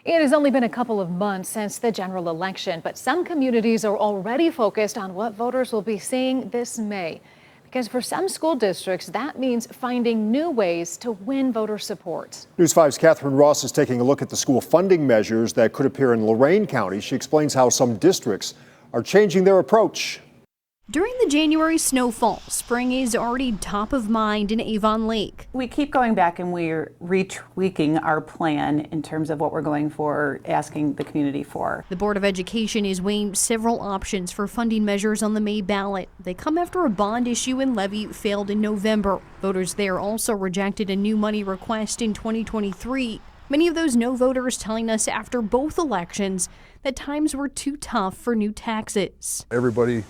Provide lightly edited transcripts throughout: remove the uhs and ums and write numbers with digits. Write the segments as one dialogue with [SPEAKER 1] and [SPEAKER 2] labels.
[SPEAKER 1] It has only been a couple of months since the general election, but some communities are already focused on what voters will be seeing this May. Because for some school districts, that means finding new ways to win voter support.
[SPEAKER 2] News 5's Catherine Ross is taking a look at the school funding measures that could appear in Lorain County. She explains how some districts are changing their approach.
[SPEAKER 3] During the January snowfall, spring is already top of mind in Avon Lake.
[SPEAKER 4] We keep going back and we're retweaking our plan in terms of what we're going for, asking the community for.
[SPEAKER 3] The Board of Education is weighing several options for funding measures on the May ballot. They come after a bond issue and levy failed in November. Voters there also rejected a new money request in 2023. Many of those no voters telling us after both elections that times were too tough for new taxes.
[SPEAKER 5] Everybody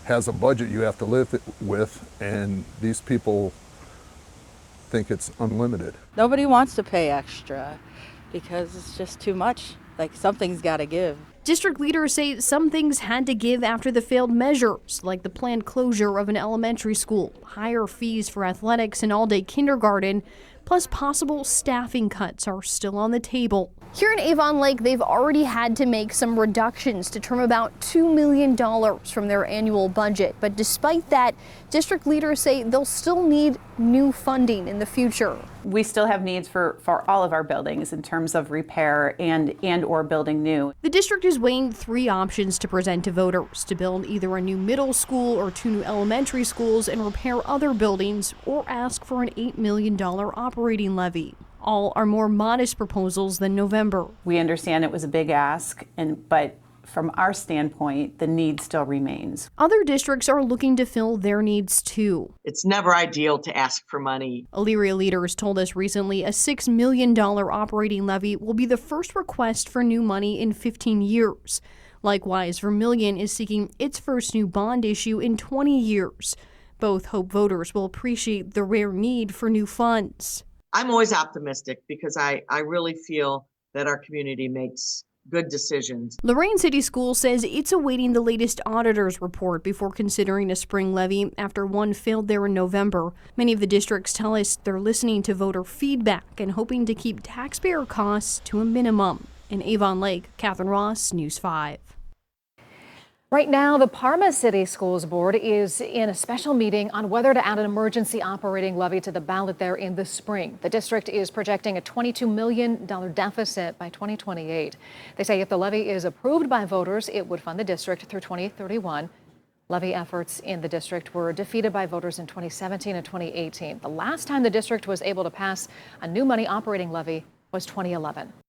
[SPEAKER 5] has a budget you have to live with, and these people think it's unlimited.
[SPEAKER 6] Nobody wants to pay extra because it's just too much. Like, something's got to give.
[SPEAKER 3] District leaders say some things had to give after the failed measures, like the planned closure of an elementary school, higher fees for athletics and all-day kindergarten, plus possible staffing cuts are still on the table. Here in Avon Lake, they've already had to make some reductions to trim about $2 million from their annual budget. But despite that, district leaders say they'll still need new funding in the future.
[SPEAKER 4] We still have needs for all of our buildings in terms of repair and or building new.
[SPEAKER 3] The district is weighing three options to present to voters: to build either a new middle school or two new elementary schools and repair other buildings, or ask for an $8 million operating levy. All are more modest proposals than November.
[SPEAKER 4] We understand it was a big ask, but from our standpoint, the need still remains.
[SPEAKER 3] Other districts are looking to fill their needs too.
[SPEAKER 7] It's never ideal to ask for money.
[SPEAKER 3] Elyria leaders told us recently a $6 million operating levy will be the first request for new money in 15 years. Likewise, Vermilion is seeking its first new bond issue in 20 years. Both hope voters will appreciate the rare need for new funds.
[SPEAKER 7] I'm always optimistic because I really feel that our community makes good decisions.
[SPEAKER 3] Lorain City School says it's awaiting the latest auditor's report before considering a spring levy after one failed there in November. Many of the districts tell us they're listening to voter feedback and hoping to keep taxpayer costs to a minimum. In Avon Lake, Catherine Ross, News 5.
[SPEAKER 1] Right now, the Parma City Schools Board is in a special meeting on whether to add an emergency operating levy to the ballot there in the spring. The district is projecting a $22 million deficit by 2028. They say if the levy is approved by voters, it would fund the district through 2031. Levy efforts in the district were defeated by voters in 2017 and 2018. The last time the district was able to pass a new money operating levy was 2011.